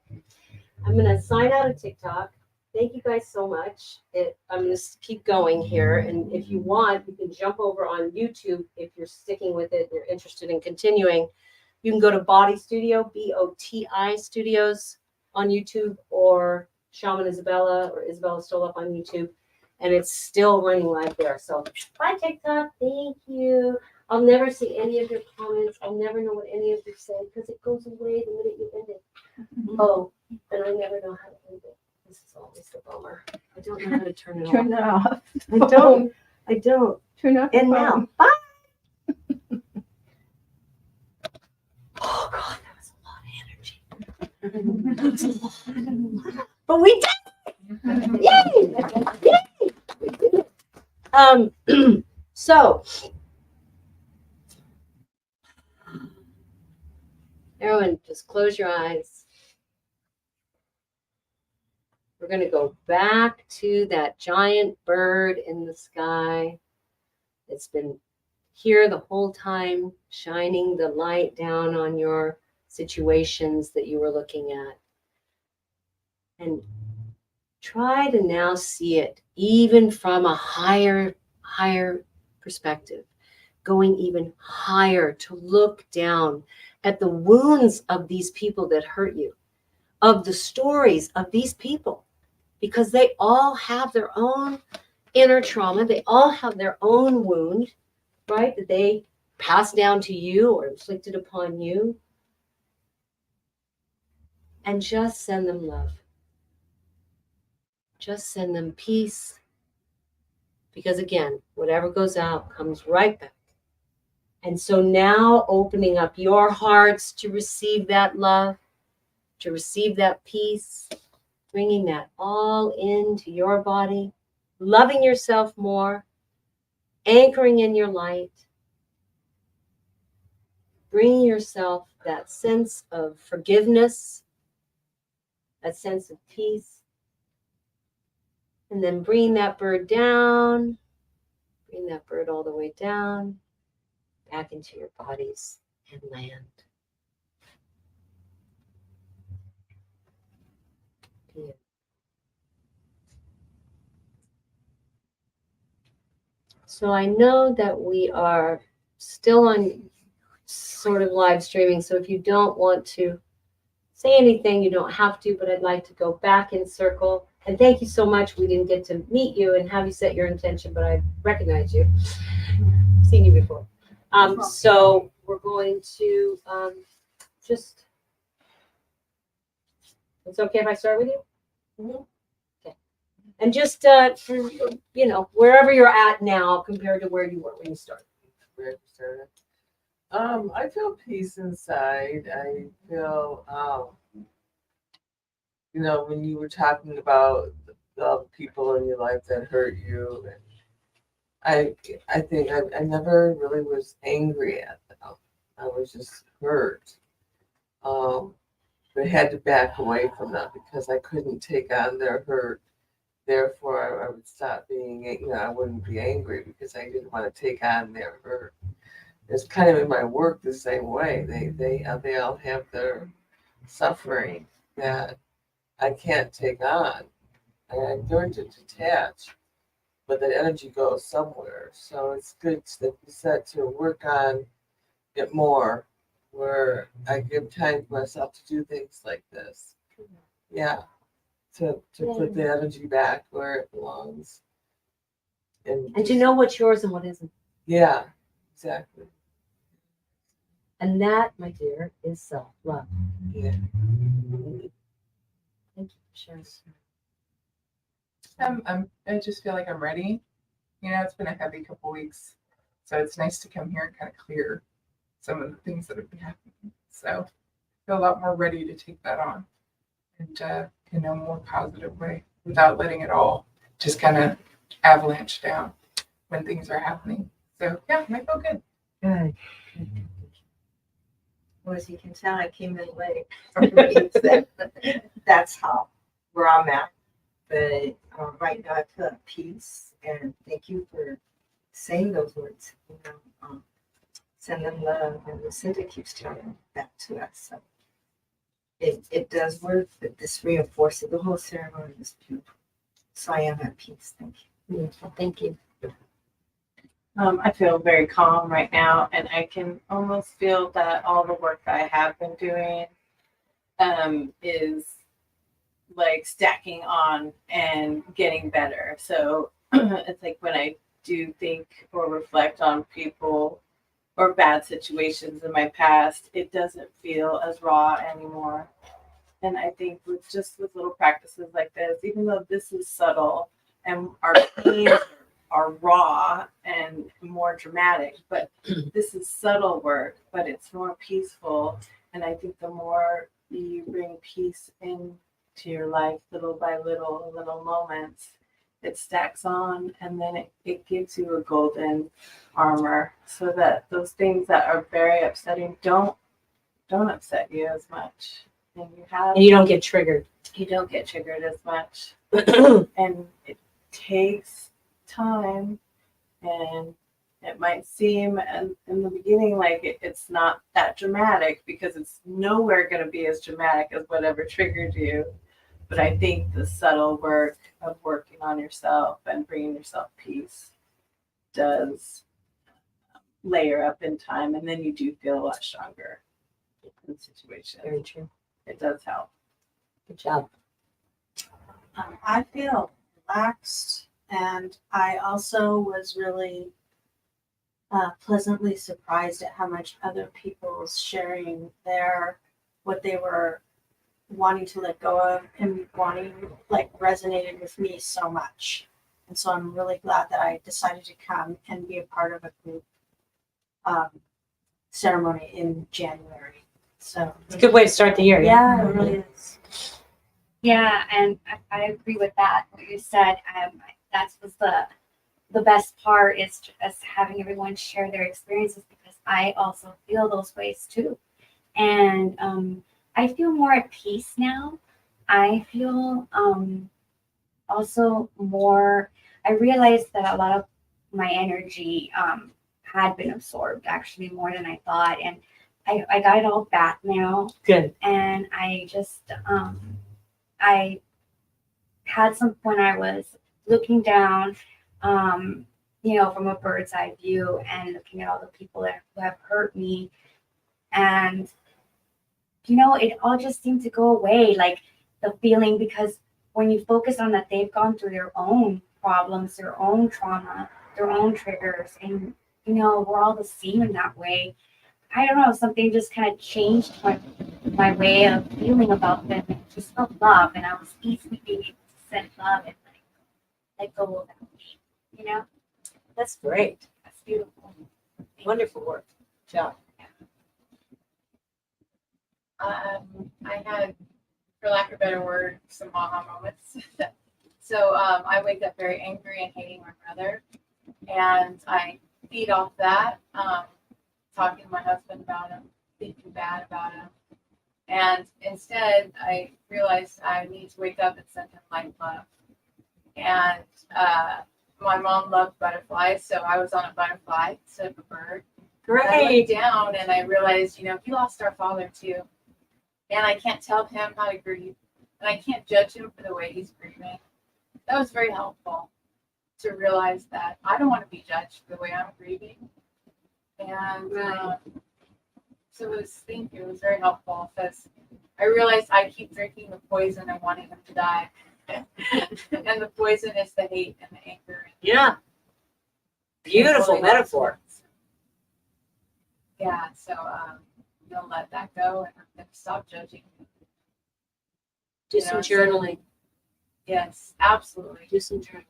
gonna sign out of TikTok. Thank you guys so much. I'm gonna keep going here, and if you want, you can jump over on YouTube if you're sticking with it. You're interested in continuing. You can go to BOTI Studio, BOTI Studios on YouTube, or Shaman Isabella or Isabella Stolop on YouTube, and it's still running live there. So bye TikTok. Thank you. I'll never see any of your comments. I'll never know what any of you say because it goes away the minute you end it. Oh, and I never know how to end it. This is always the bummer. I don't know how to turn it off. Turn that off. I don't. Turn off. And the now, phone. bye. Oh God, that was a lot of energy. That was a lot. But we did. Yay! Yay! We did it. So everyone, just close your eyes. We're going to go back to that giant bird in the sky. It's been here the whole time, shining the light down on your situations that you were looking at. And try to now see it even from a higher perspective, going even higher to look down at the wounds of these people that hurt you, of the stories of these people, because they all have their own inner trauma. They all have their own wound, right? That they passed down to you or inflicted upon you. And just send them love. Just send them peace. Because again, whatever goes out comes right back. And so now opening up your hearts to receive that love, to receive that peace, bringing that all into your body, loving yourself more, anchoring in your light, bringing yourself that sense of forgiveness, that sense of peace, and then bringing that bird down, Bring that bird all the way down, back into your bodies and land. Beautiful. So I know that we are still on sort of live streaming. So if you don't want to say anything, you don't have to, but I'd like to go back in circle. And thank you so much. We didn't get to meet you and have you set your intention, but I recognize you. Seen you before. So we're going to just, it's okay if I start with you? Mhm. Okay. And just for, you know, wherever you're at now compared to where you were when you started. Where to start? I feel peace inside. I feel, you know, when you were talking about the people in your life that hurt you, I think I never really was angry at them. I was just hurt. But I had to back away from them because I couldn't take on their hurt. Therefore, I would stop being, you know, I wouldn't be angry because I didn't want to take on their hurt. It's kind of in my work the same way. They all have their suffering that I can't take on, and I learned to detach. But that energy goes somewhere, so it's good that you said to work on it more, where I give time to myself to do things like this. Yeah, to put the energy back where it belongs, And to know what's yours and what isn't. yeah, exactly. And that, my dear, is self-love. Yeah. Thank you for sharing. I just feel like I'm ready. You know, it's been a heavy couple weeks, so it's nice to come here and kind of clear some of the things that have been happening. So I feel a lot more ready to take that on and in a more positive way without letting it all just kind of avalanche down when things are happening. So yeah, I feel good. Good. Well, as you can tell, I came in late. That's how where I'm at. But right now, I feel at peace, and thank you for saying those words. You know, send them love, and Lucinda keeps telling that to us. So it does work, but this reinforces the whole ceremony is beautiful. So I am at peace. Thank you. Beautiful. Thank you. I feel very calm right now, and I can almost feel that all the work that I have been doing is like stacking on and getting better. So it's like when I do think or reflect on people or bad situations in my past, it doesn't feel as raw anymore. And I think with little practices like this, even though this is subtle and our pains are raw and more dramatic, but this is subtle work, but it's more peaceful. And I think the more you bring peace into your life, little by little moments, it stacks on, and then it gives you a golden armor so that those things that are very upsetting don't upset you as much. And you don't get triggered. You don't get triggered as much. And it takes time, and it might seem in the beginning like it's not that dramatic because it's nowhere going to be as dramatic as whatever triggered you. But I think the subtle work of working on yourself and bringing yourself peace does layer up in time, and then you do feel a lot stronger in situations. Very true. It does help. Good job. I feel relaxed, and I also was really pleasantly surprised at how much other people's sharing what they were wanting to let go of and resonated with me so much. And so I'm really glad that I decided to come and be a part of a group ceremony in January. So It's a good way to start the year. yeah, it really is. Yeah, and I agree with that. What you said, that was the best part is just having everyone share their experiences, because I also feel those ways too, and I feel more at peace now. I feel also more. I realized that a lot of my energy had been absorbed actually more than I thought, and I got it all back now. Good. And I just I had some when I was looking down, from a bird's eye view and looking at all the people who have hurt me, and it all just seemed to go away, like the feeling, because when you focus on that, they've gone through their own problems, their own trauma, their own triggers, and we're all the same in that way. I don't know, something just kind of changed my way of feeling about them. And just felt love, and I was easily being able to send love and let go of that pain. That's great. That's beautiful. Wonderful work. Good job. I had, for lack of a better word, some aha moments. So I wake up very angry and hating my brother, and I feed off that, talking to my husband about him, thinking bad about him. And instead, I realized I need to wake up and send him light love. And my mom loved butterflies, so I was on a butterfly instead of a bird. I Great. looked down and I realized, he lost our father too. And I can't tell him how to grieve. And I can't judge him for the way he's grieving. That was very helpful to realize that I don't want to be judged for the way I'm grieving. And so it was very helpful, because I realized I keep drinking the poison and wanting him to die. And the poison is the hate and the anger. Yeah. Beautiful Totally metaphor. Yeah, so you'll let that go and stop judging. Do some journaling. Yes, absolutely. Do some journaling.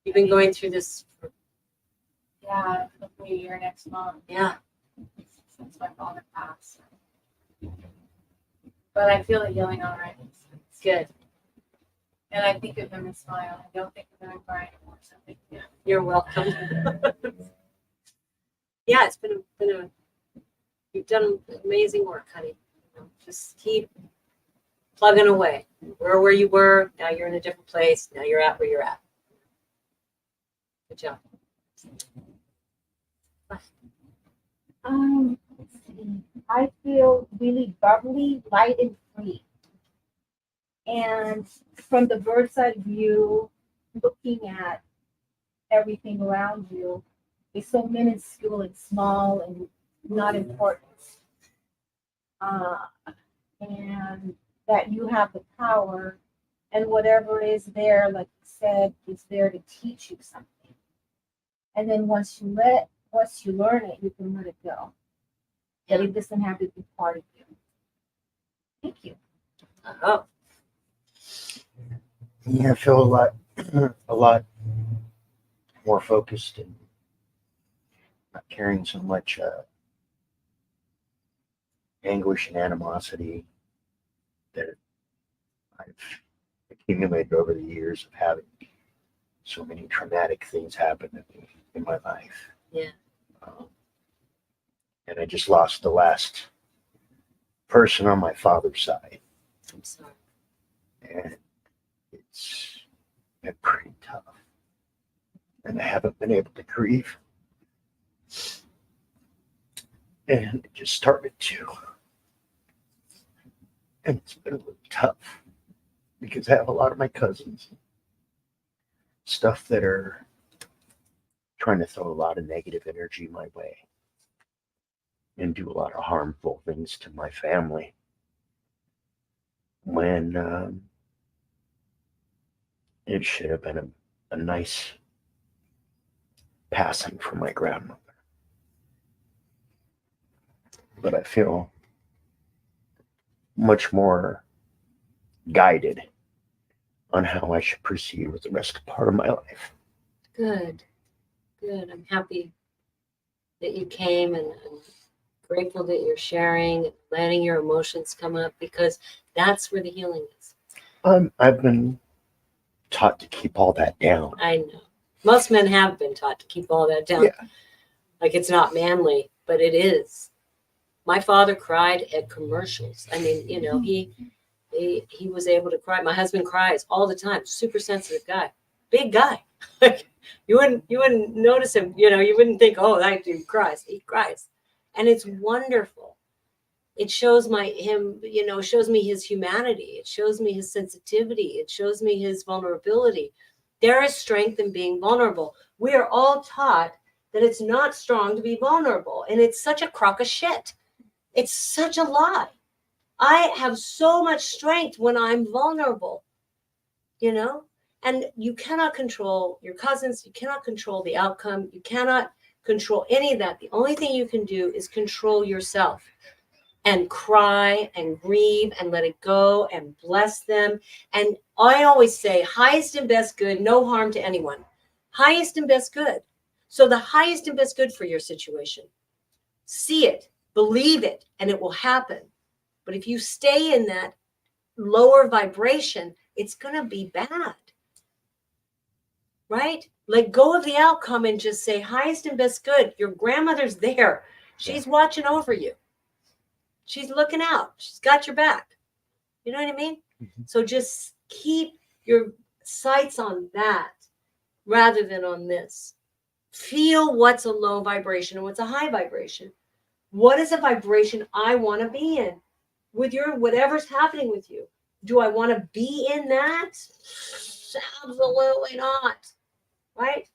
You've been going through this for, Yeah, hopefully a year next month yeah. since my father passed. But I feel the healing already. It's good. And I think of him and smile. I don't think of him and cry anymore. So thank you. You're welcome. Yeah, it's been a you've done amazing work, honey. Just keep plugging away. We're where you were, now you're in a different place, now you're at where you're at. Good job. Let's see. I feel really bubbly, light, and free. And from the bird's eye view, looking at everything around you is so minuscule and small and not important. And that you have the power, and whatever is there, like you said, is there to teach you something. And then once you learn it, you can let it go. That it doesn't have to be part of you. Thank you. Oh, Yeah, I feel a lot more focused and not carrying so much anguish and animosity that I've accumulated over the years of having so many traumatic things happen to me in my life. Yeah. And I just lost the last person on my father's side. I'm sorry. And it's been pretty tough. And I haven't been able to grieve. And it just started to. And it's been really tough because I have a lot of my cousins, stuff that are trying to throw a lot of negative energy my way and do a lot of harmful things to my family. When it should have been a nice passing for my grandmother. But I feel much more guided on how I should proceed with the rest part of my life. Good. Good. I'm happy that you came and grateful that you're sharing and letting your emotions come up, because that's where the healing is. I've been taught to keep all that down. I know. Most men have been taught to keep all that down. Yeah. Like it's not manly, but it is. My father cried at commercials. I mean, he was able to cry. My husband cries all the time. Super sensitive guy. big guy. you wouldn't notice him. You wouldn't think, oh, that dude cries. He cries, and it's wonderful. It shows shows me his humanity. It shows me his sensitivity. It shows me his vulnerability. There is strength in being vulnerable. We are all taught that it's not strong to be vulnerable, and it's such a crock of shit. It's such a lie. I have so much strength when I'm vulnerable, and you cannot control your cousins. You cannot control the outcome. You cannot control any of that. The only thing you can do is control yourself and cry and grieve and let it go and bless them. And I always say, highest and best good, no harm to anyone. Highest and best good. So the highest and best good for your situation. See it, believe it, and it will happen. But if you stay in that lower vibration, it's going to be bad. Right? Let go of the outcome and just say, highest and best good. Your grandmother's there. She's watching over you. She's looking out. She's got your back. You know what I mean? Mm-hmm. So just keep your sights on that rather than on this. Feel what's a low vibration and what's a high vibration. What is a vibration I want to be in with whatever's happening with you? Do I want to be in that? Absolutely not. Right?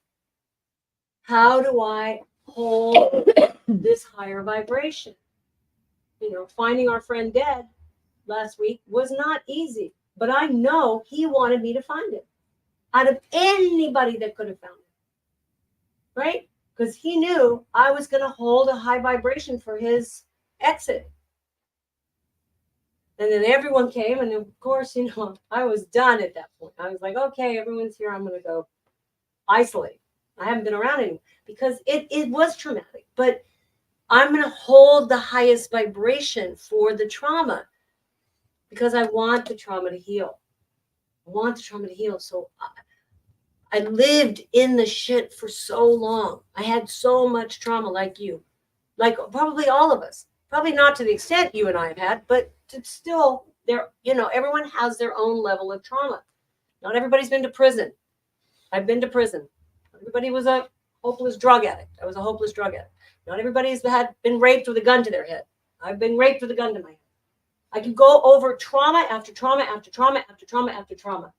How do I hold this higher vibration? Finding our friend dead last week was not easy, but I know he wanted me to find him out of anybody that could have found him, right? Because he knew I was going to hold a high vibration for his exit. And then everyone came, and of course, I was done at that point. I was like, okay, everyone's here. I'm going to go isolate. I haven't been around anyone because it was traumatic, but I'm going to hold the highest vibration for the trauma because I want the trauma to heal. I want the trauma to heal. So I lived in the shit for so long. I had so much trauma like you, like probably all of us. Probably not to the extent you and I have had, but still there, everyone has their own level of trauma. Not everybody's been to prison. I've been to prison. Everybody was a hopeless drug addict. I was a hopeless drug addict. Not everybody's been raped with a gun to their head. I've been raped with a gun to my head. I could go over trauma after trauma after trauma after trauma after trauma.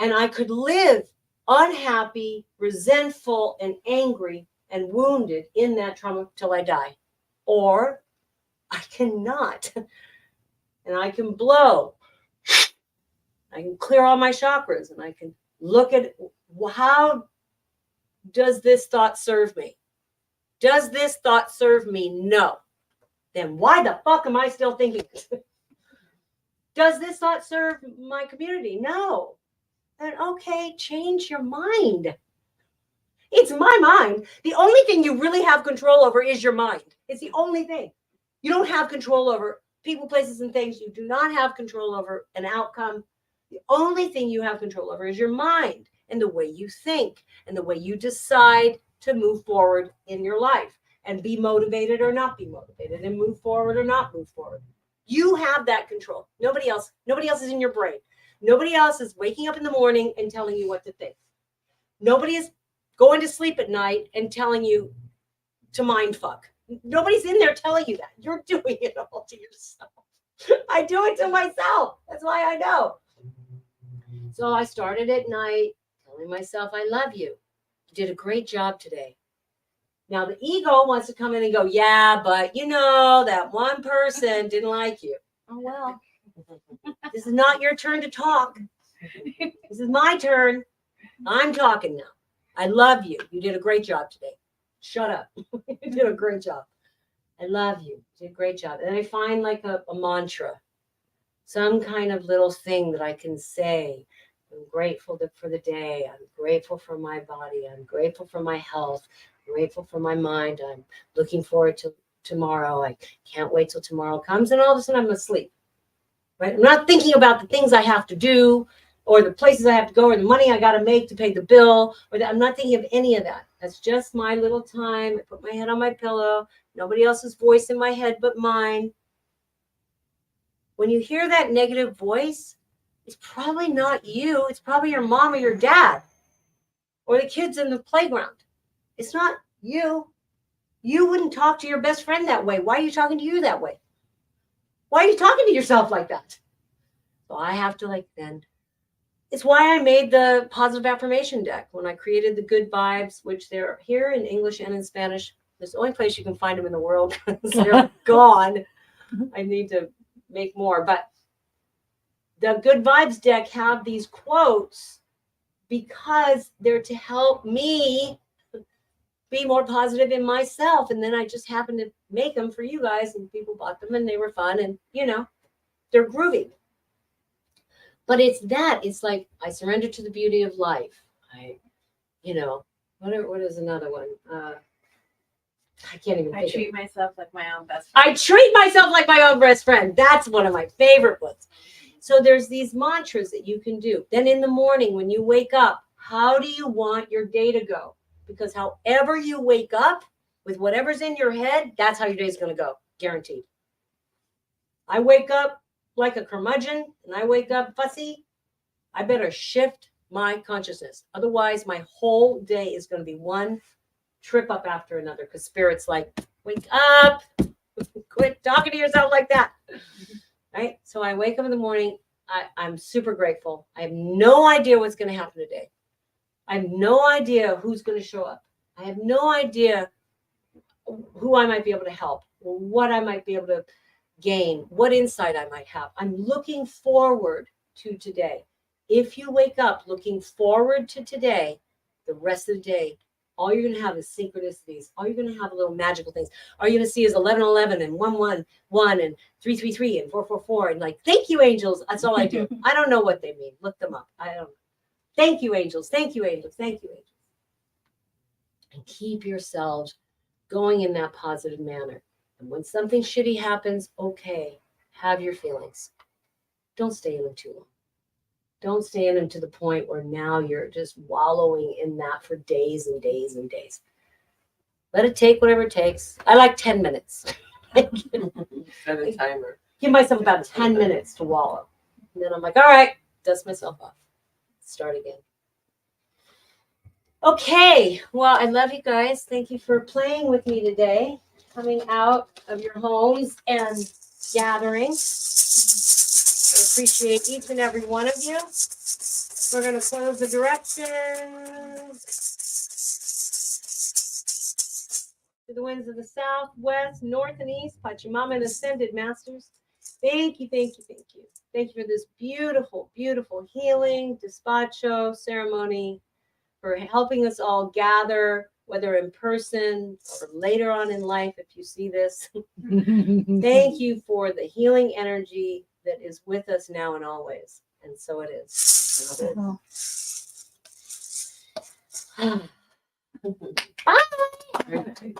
And I could live unhappy, resentful, and angry and wounded in that trauma till I die. Or I cannot. And I can blow. I can clear all my chakras and I can look at how does this thought serve me? Does this thought serve me? No. Then why the fuck am I still thinking this? Does this thought serve my community? No. Then okay, change your mind. It's my mind. The only thing you really have control over is your mind. It's the only thing. You don't have control over people, places, and things. You do not have control over an outcome. The only thing you have control over is your mind and the way you think and the way you decide to move forward in your life and be motivated or not be motivated and move forward or not move forward. You have that control. Nobody else is in your brain. Nobody else is waking up in the morning and telling you what to think. Nobody is going to sleep at night and telling you to mind fuck. Nobody's in there telling you that. You're doing it all to yourself. I do it to myself. That's why I know. So I started at night telling myself, I love you. You did a great job today. Now the ego wants to come in and go, yeah, but that one person didn't like you. Oh, well, this is not your turn to talk. This is my turn. I'm talking now. I love you. You did a great job today. Shut up. You did a great job. I love you. You did a great job. And I find like a mantra, some kind of little thing that I can say. I'm grateful for the day. I'm grateful for my body. I'm grateful for my health. I'm grateful for my mind. I'm looking forward to tomorrow. I can't wait till tomorrow comes. And all of a sudden I'm asleep. Right? I'm not thinking about the things I have to do or the places I have to go or the money I got to make to pay the bill. I'm not thinking of any of that. That's just my little time. I put my head on my pillow. Nobody else's voice in my head but mine. When you hear that negative voice, it's probably not you. It's probably your mom or your dad. or the kids in the playground. It's not you. You wouldn't talk to your best friend that way. Why are you talking to you that way? Why are you talking to yourself like that? So I have to like then. It's why I made the positive affirmation deck when I created the good vibes, which they're here in English and in Spanish. It's the only place you can find them in the world because they're gone. I need to make more. But the good vibes deck have these quotes because they're to help me be more positive in myself. And then I just happened to make them for you guys, and people bought them and they were fun, and they're groovy. But it's like I surrender to the beauty of life. What is another one? I can't even I think treat of it. myself like my own best friend. I treat myself like my own best friend. That's one of my favorite ones. So there's these mantras that you can do. Then in the morning when you wake up, how do you want your day to go? Because however you wake up with whatever's in your head, that's how your day's going to go. Guaranteed. I wake up like a curmudgeon and I wake up fussy. I better shift my consciousness. Otherwise, my whole day is going to be one trip up after another because spirit's like, wake up. Quit talking to yourself like that. Right? So I wake up in the morning. I'm super grateful. I have no idea what's going to happen today. I have no idea who's going to show up. I have no idea who I might be able to help, or what I might be able to gain, what insight I might have. I'm looking forward to today. If you wake up looking forward to today, the rest of the day, all you're going to have is synchronicities. All you're going to have little magical things. All you're going to see is 1111 and 111 and 333 and 444 and like, thank you, angels. That's all I do. I don't know what they mean. Look them up. I don't know. Thank you, angels. Thank you, angels. Thank you, angels. And keep yourselves going in that positive manner. And when something shitty happens, okay, have your feelings. Don't stay in them too long. Don't stay in them to the point where now you're just wallowing in that for days and days and days. Let it take whatever it takes. I like 10 minutes. Set a timer. Give myself about 10 minutes to wallow. And then I'm like, all right, dust myself off. Start again. Okay. Well, I love you guys. Thank you for playing with me today, coming out of your homes and gathering. I appreciate each and every one of you. We're going to close the directions to the winds of the south, west, north, and east. Pachamama and Ascended Masters. Thank you, thank you, thank you. Thank you for this beautiful, beautiful healing, despacho ceremony, for helping us all gather, whether in person or later on in life, if you see this. Thank you for the healing energy that is with us now and always. And so it is. Bye.